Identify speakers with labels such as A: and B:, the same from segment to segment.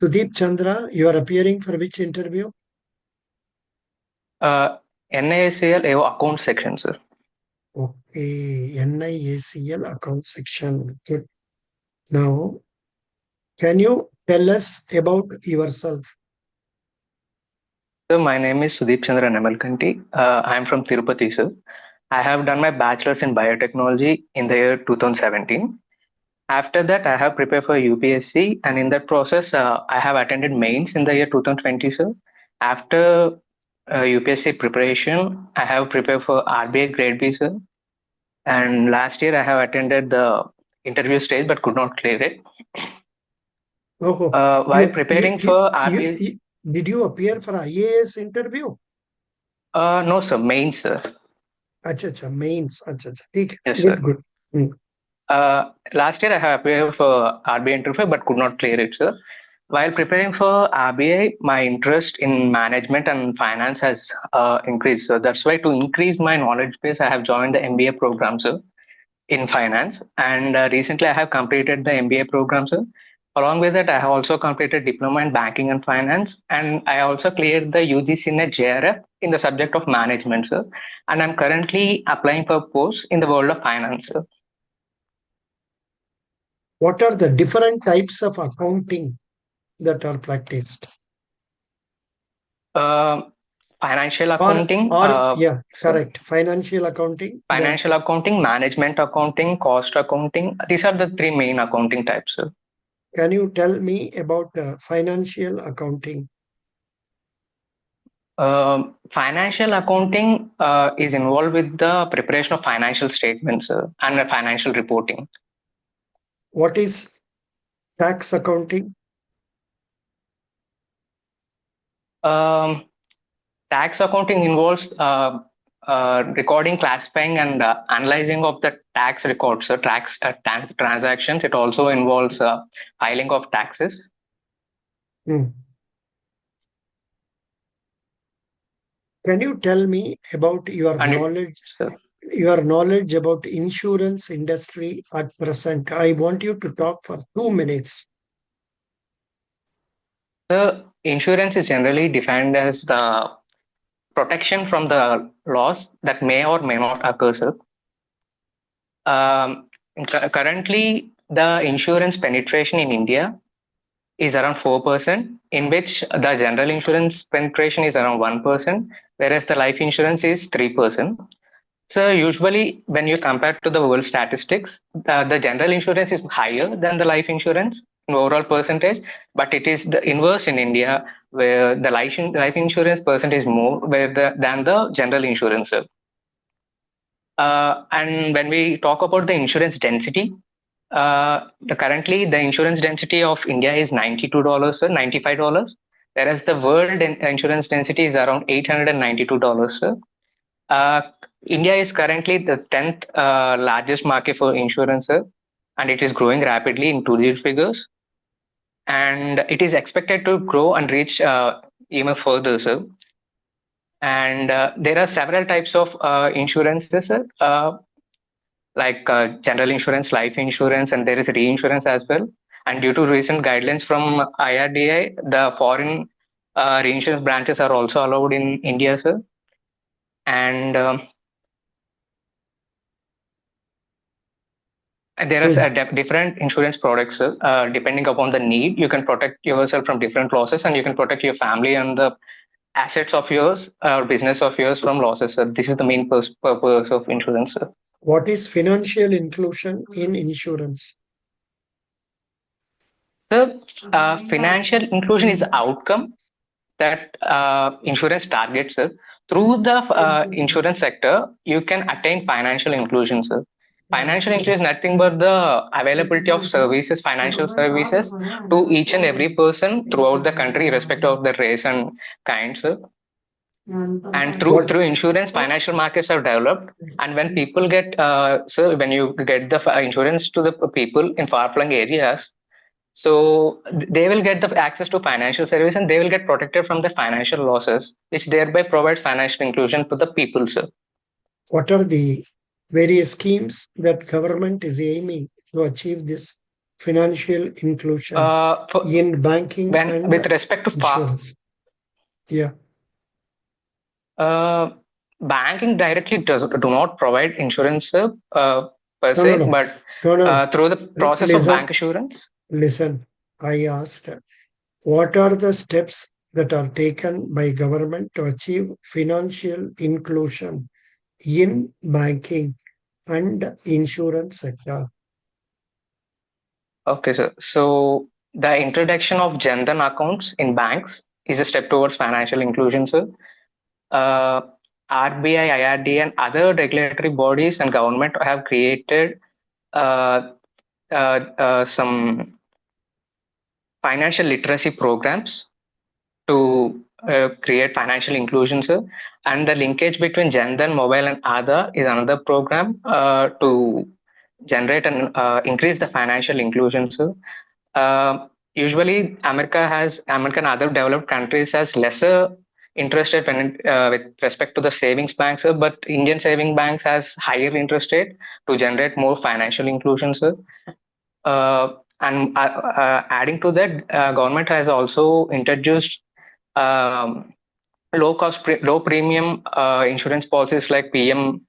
A: Sudeep Chandra, you are appearing for which interview?
B: Uh, NACL AO account section, sir.
A: Okay, NIACL account section. Good. Now, can you tell us about yourself?
B: So my name is Sudeep Chandra Namalkanti. I am from Tirupati, sir. I have done my bachelor's in biotechnology in the year 2017. After that, I have prepared for UPSC, and in that process, I have attended mains in the year 2020, sir. After UPSC preparation, I have prepared for RBI Grade B, sir. And last year, I have attended the interview stage but could not clear it.
A: Oh,
B: While preparing for RBI,
A: did you appear for IAS interview?
B: no, sir, mains, sir.
A: अच्छा अच्छा mains अच्छा अच्छा ठीक है
B: Yes,
A: good
B: sir.
A: good
B: Last year I have applied for RBI interview but could not clear it, sir. While preparing for RBI, my interest in management and finance has increased. So that's why to increase my knowledge base, I have joined the MBA program, sir, in finance. And recently I have completed the MBA program, sir. Along with that, I have also completed diploma in banking and finance, and I also cleared the UGC NET JRF in the subject of management, sir. And I'm currently applying for posts in the world of finance, sir.
A: What are the different types of accounting that are practiced?
B: Uh, Financial
A: Or
B: accounting,
A: or yeah,
B: so
A: correct. Financial accounting, then
B: financial accounting, management accounting, cost accounting. These are the three main accounting types. Sir.
A: can you tell me about financial accounting?
B: Financial accounting is involved with the preparation of financial statements and financial reporting.
A: What is tax accounting?
B: Um, Tax accounting involves recording, classifying, and analyzing of the tax records, so transactions. It also involves filing of taxes.
A: Hmm. Can you tell me about
B: And it, so
A: your knowledge about insurance industry at present? I want you to talk for 2 minutes.
B: the insurance is generally defined as the protection from the loss that may or may not occur, sir. Um, Currently, the insurance penetration in India is around 4%, in which the general insurance penetration is around 1%, whereas the life insurance is 3%. So usually when you compare to the world statistics, the general insurance is higher than the life insurance in overall percentage, but it is the inverse in India where the life insurance percentage is more than the general insurance. And when we talk about the insurance density, currently the insurance density of India is $92, sir, $95, whereas the world insurance density is around $892, sir. Uh, India is currently the 10th largest market for insurance, sir, and it is growing rapidly in two-digit figures. And it is expected to grow and reach even further, sir. And there are several types of insurances, sir, like general insurance, life insurance, and there is reinsurance as well. And due to recent guidelines from IRDA, the foreign reinsurance branches are also allowed in India, sir. And there are
A: Hmm.
B: different insurance products, sir. Depending upon the need, you can protect yourself from different losses, and you can protect your family and the assets of yours or business of yours from losses, sir. This is the main purpose of insurance, sir.
A: What is financial inclusion in insurance?
B: The financial inclusion is the outcome that insurance targets, sir. Through the insurance sector, you can attain financial inclusion, sir. Financial inclusion is nothing but the availability of services, financial services, to each and every person throughout the country, irrespective of the race and kind, sir. And through
A: What
B: through insurance, financial markets are developed. And when people get, so when you get the insurance to the people in far-flung areas, so they will get the access to financial service and they will get protected from the financial losses, which thereby provides financial inclusion to the people, sir.
A: what are the various schemes that government is aiming to achieve this financial inclusion
B: For,
A: in banking
B: when with
A: and
B: respect to
A: insurance. Yeah.
B: uh, banking directly do not provide insurance per
A: No, no,
B: se,
A: no.
B: but
A: No, no, no.
B: through the process of
A: Listen,
B: bank assurance.
A: listen. I asked, what are the steps that are taken by government to achieve financial inclusion in banking and insurance sector?
B: Okay, so the introduction of Jan accounts in banks is a step towards financial inclusion, sir. Uh, RBI, IRD, and other regulatory bodies and government have created uh, some financial literacy programs to create financial inclusion, sir. And the linkage between Jan Mobile and Aadhaar is another program to generate and increase the financial inclusion, sir. Usually, America and other developed countries has lesser interest rate when with respect to the savings banks, sir, but Indian saving banks has higher interest rate to generate more financial inclusion, sir. And adding to that, government has also introduced um, low premium insurance policies like PM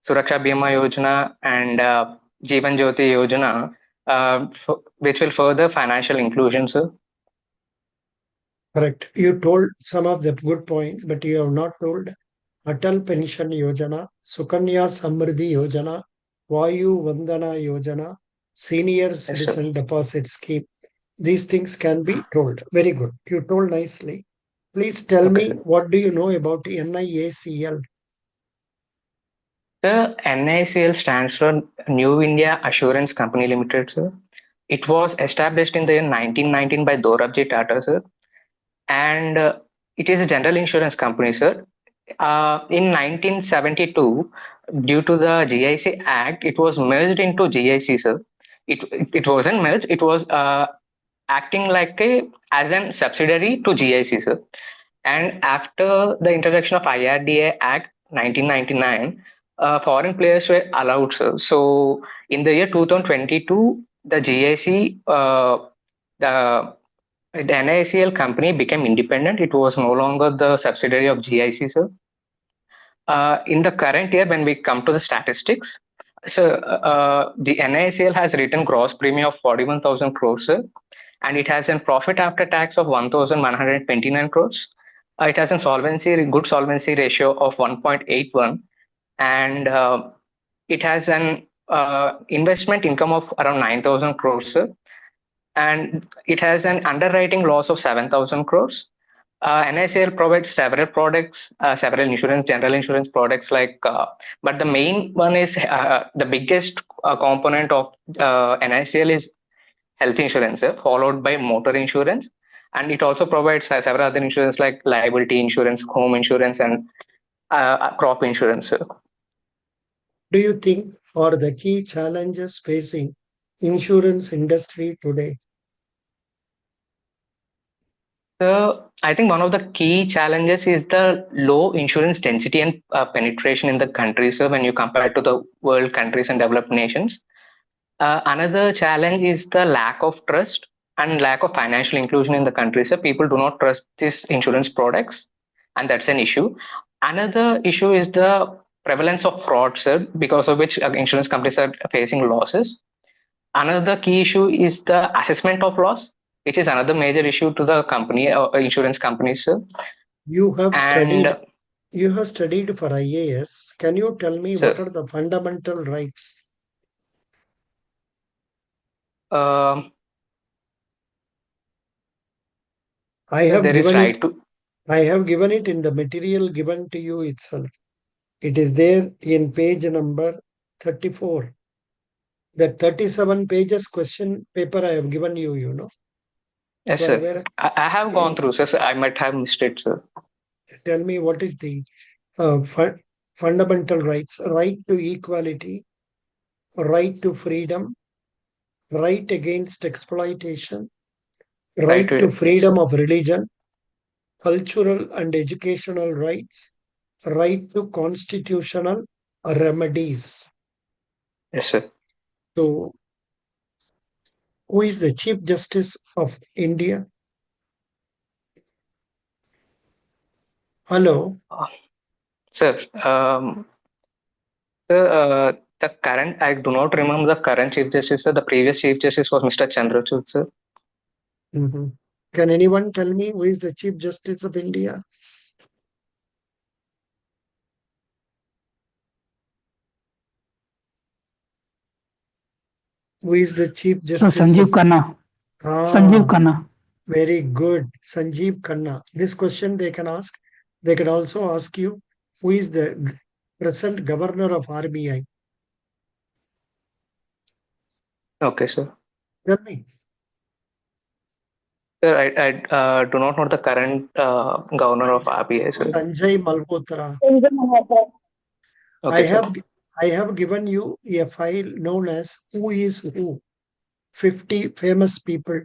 B: Suraksha Bima Yojana and Jeevan Jyoti Yojana, which will further financial inclusion, sir.
A: Correct. You told some of the good points, but you have not told Atal Pension Yojana, Sukanya Samriddhi Yojana, Vayu Vandana Yojana, Senior
B: Yes, sir.
A: Citizen Deposit Scheme. These things can be told. Very good. You told nicely. Please tell
B: Okay,
A: me,
B: sir.
A: what do you know about NIACL?
B: The NICL stands for New India Assurance Company Limited, sir. It was established in the year 1919 by Dorabji Tata, sir, and it is a general insurance company, sir. In 1972, due to the GIC Act, it was merged into GIC, sir. It wasn't merged; it was acting like a as an subsidiary to GIC, sir. And after the introduction of IRDA Act 1999, foreign players were allowed, sir. So in the year 2022, the GIC, the NICL company became independent. It was no longer the subsidiary of GIC, sir. In the current year, when we come to the statistics, so the NICL has written gross premium of 41,000 crores, sir, and it has a profit after tax of 1,129 crores. It has a good solvency ratio of 1.81, and it has an investment income of around 9,000 crores, sir, and it has an underwriting loss of 7,000 crores. NICL provides several products, several general insurance products but the main one is the biggest component of NICL is health insurance, followed by motor insurance. And it also provides several other insurance like liability insurance, home insurance, and crop insurance.
A: Do you think are the key challenges facing insurance industry today?
B: So I think one of the key challenges is the low insurance density and penetration in the country. So when you compare it to the world countries and developed nations, another challenge is the lack of trust and lack of financial inclusion in the country. So people do not trust these insurance products, and that's an issue. Another issue is the prevalence of fraud, sir, because of which insurance companies are facing losses. Another key issue is the assessment of loss, which is another major issue to the company insurance companies, sir.
A: You have
B: And
A: studied you have studied for IAS. Can you tell me what
B: sir,
A: are the fundamental rights?
B: um,
A: I
B: sir,
A: have
B: there is
A: given it
B: right to.
A: I have given it in the material given to you itself. It is there in page number 34. The 37 pages question paper I have given you, If
B: Yes,
A: you are
B: sir.
A: aware,
B: I have
A: eh,
B: gone through, sir. I might have missed it, sir.
A: tell me what is the fundamental rights: right to equality, right to freedom, right against exploitation,
B: Right
A: right
B: to
A: to
B: yes,
A: freedom
B: sir.
A: of religion, cultural and educational rights, right to constitutional remedies.
B: Yes, sir.
A: So, who is the Chief Justice of India? Hello.
B: Uh, Sir, the current, I do not remember the current Chief Justice, sir. The previous Chief Justice was Mr. Chandrachud, sir.
A: Mhm. Can anyone tell me who is the Chief Justice of India? Who is the Chief
C: So
A: Justice
C: Sanjeev
A: of
C: Khanna. Sanjeev
A: Ah,
C: Khanna.
A: very good. Sanjeev Khanna. This question they can ask. They can also ask you who is the present governor of RBI.
B: Okay, sir.
A: Tell me.
B: Sir, I do not know the current governor of RBI, sir.
A: Sanjay Malhotra. I
B: Okay, sir.
A: have I have given you a file known as Who is Who? 50 famous people.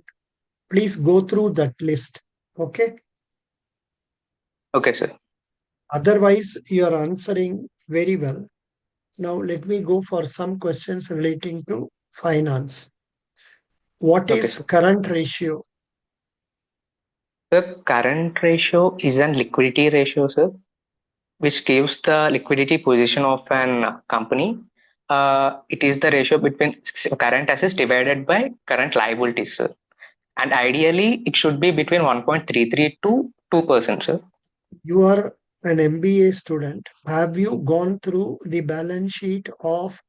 A: Please go through that list. Okay.
B: Okay, sir.
A: Otherwise, you are answering very well. Now, let me go for some questions relating to finance. What
B: Okay,
A: is
B: sir.
A: current ratio?
B: The current ratio is an liquidity ratio, sir, which gives the liquidity position of an company. It is the ratio between current assets divided by current liabilities, sir. And ideally, it should be between 1.33 to 2%, sir.
A: You are an MBA student. Have you gone through the balance sheet of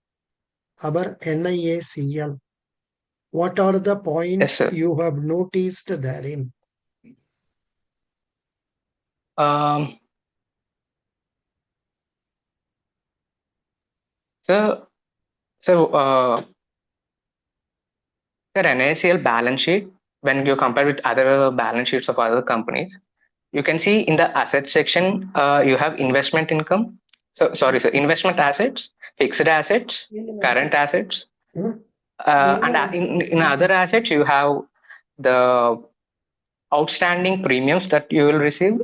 A: our NIACL? What are the
B: Yes,
A: points
B: sir.
A: you have noticed therein?
B: Um, so, so, sir, NACL balance sheet, when you compare with other balance sheets of other companies, you can see in the asset section, you have investment income. So, sorry, sir, investment assets, fixed assets, current assets, and in other assets, you have the outstanding premiums that you will receive.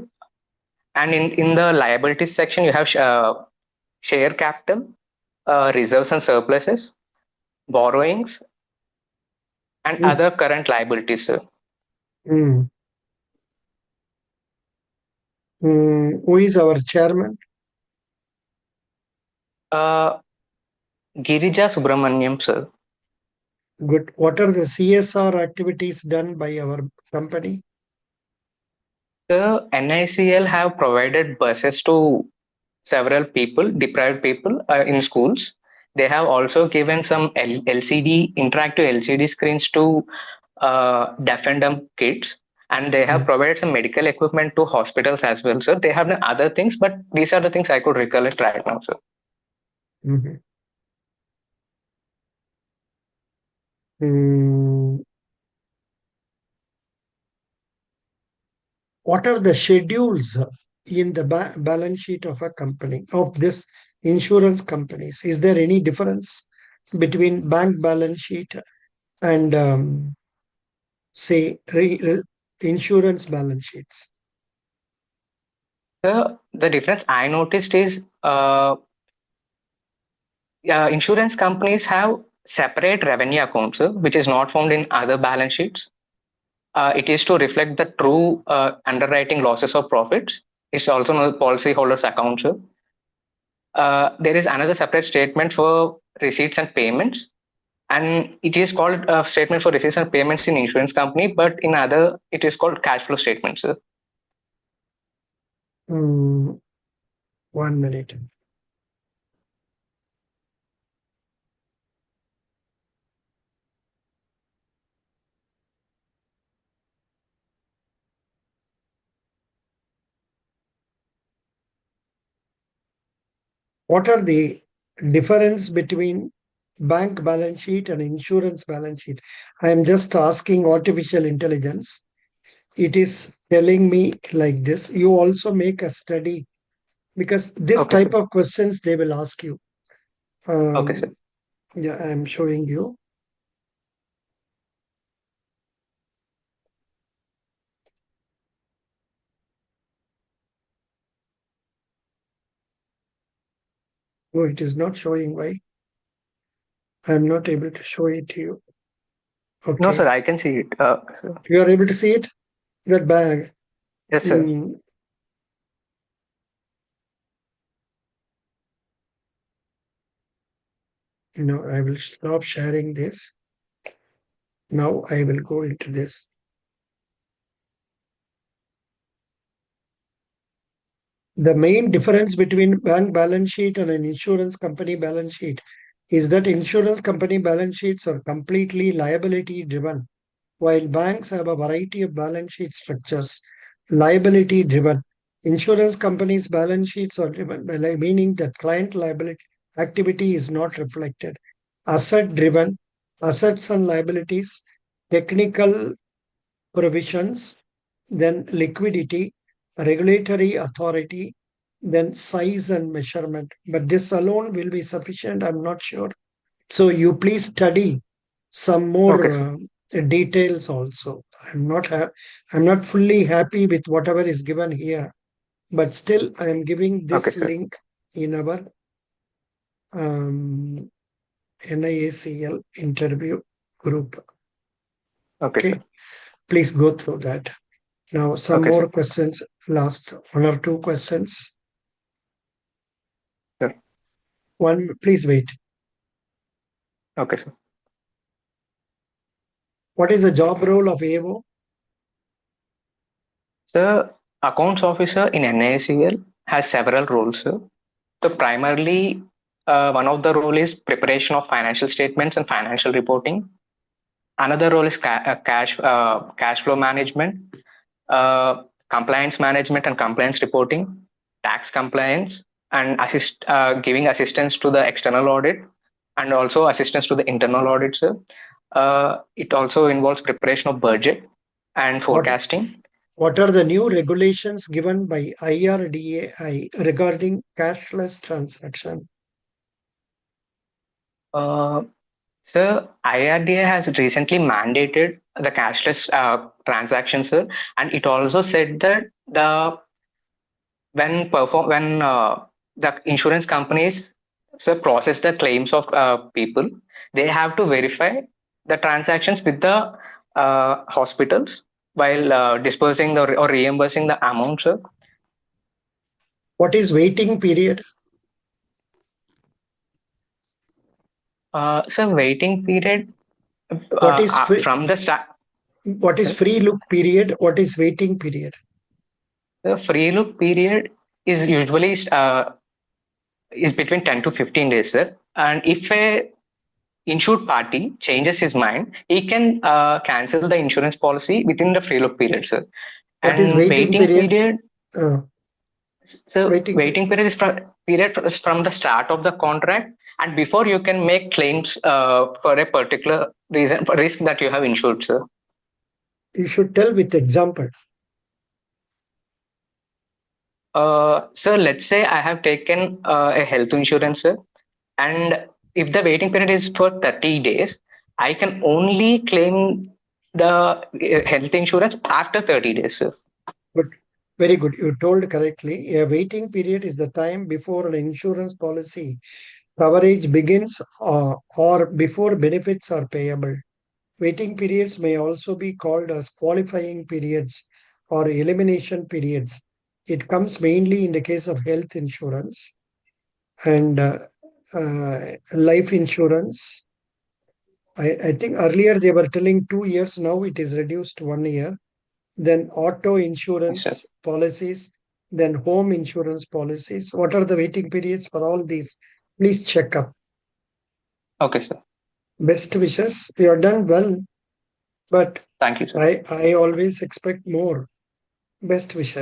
B: And in the liabilities section, you have share capital, reserves and surpluses, borrowings, and other current liabilities, sir.
A: Mm. Who is our chairman?
B: Uh, Girija Subramaniam, sir.
A: Good. What are the CSR activities done by our company?
B: The NICL have provided buses to several people, deprived people in schools. They have also given some LCD, interactive LCD screens to deaf and dumb kids. And they have provided some medical equipment to hospitals as well, sir. They have done other things, but these are the things I could recollect right now, sir.
A: Mhm. Mm, what are the schedules in the balance sheet of a company, of this insurance companies? Is there any difference between bank balance sheet and say insurance balance sheets?
B: The difference I noticed is insurance companies have separate revenue accounts, which is not found in other balance sheets. It is to reflect the true underwriting losses or profits. It's also known as policyholders account, sir. There is another separate statement for receipts and payments, and it is called a statement for receipts and payments in insurance company, but in other it is called cash flow statement, sir.
A: Mm, 1 minute. What are the difference between bank balance sheet and insurance balance sheet? I am just asking artificial intelligence. It is telling me like this. You also make a study because this
B: Okay, sir.
A: type of questions they will ask you.
B: Okay, sir.
A: Yeah, I am showing you. Oh, it is not showing. Why? I am not able to show it to you.
B: No, sir,
A: Okay.
B: I can see it. Sir.
A: You are able to see it? That bag.
B: Yes, sir.
A: Mm, I will stop sharing this. Now I will go into this. The main difference between bank balance sheet and an insurance company balance sheet is that insurance company balance sheets are completely liability driven, while banks have a variety of balance sheet structures. Liability driven. Insurance companies' balance sheets are driven by meaning that client liability activity is not reflected. Asset driven. Assets and liabilities. Technical provisions, then liquidity, regulatory authority, then size and measurement. But this alone will be sufficient, I'm not sure. So you please study some
B: Okay,
A: more
B: sir.
A: details also. I'm not fully happy with whatever is given here, but still I am giving
B: Okay,
A: this
B: sir.
A: link in our um, NIACL interview group.
B: Okay, sir.
A: Okay, please go through that. Now, some
B: Okay, sir.
A: more questions, last one or two questions.
B: Sir.
A: One, please wait.
B: Okay, sir.
A: What is the job role of AO?
B: Sir, accounts officer in NACL has several roles, sir. So primarily, one of the role is preparation of financial statements and financial reporting. Another role is cash flow management, compliance management and compliance reporting, tax compliance, and giving assistance to the external audit, and also assistance to the internal audit, sir. It also involves preparation of budget and
A: What
B: forecasting.
A: What are the new regulations given by IRDAI regarding cashless transaction?
B: Uh, So IRDA has recently mandated the cashless transactions, sir, and it also said that when the insurance companies process the claims of people, they have to verify the transactions with the hospitals while dispersing or reimbursing the amount, sir.
A: What is waiting period?
B: So waiting period
A: What is free?
B: from the start.
A: What is free look period? What is waiting period?
B: The free look period is usually is between 10 to 15 days, sir. And if a insured party changes his mind, he can cancel the insurance policy within the free look period, sir.
A: What is
B: And
A: waiting
B: waiting
A: period?
B: period,
A: Uh,
B: so
A: Waiting period.
B: waiting period is from the start of the contract and before you can make claims for a particular reason for risk that you have insured, sir.
A: You should tell with example.
B: So let's say I have taken a health insurance, sir, and if the waiting period is for 30 days, I can only claim the health insurance after 30 days, sir.
A: But very good. You told correctly. A waiting period is the time before an insurance policy coverage begins or before benefits are payable. Waiting periods may also be called as qualifying periods or elimination periods. It comes mainly in the case of health insurance and life insurance. I think earlier they were telling 2 years, now it is reduced to 1 year. Then auto
B: Yes, sir.
A: insurance policies, then home insurance policies. What are the waiting periods for all these? Please check up.
B: Okay, sir.
A: Best wishes. You are done well, but
B: Thank you, sir.
A: I always expect more. Best wishes.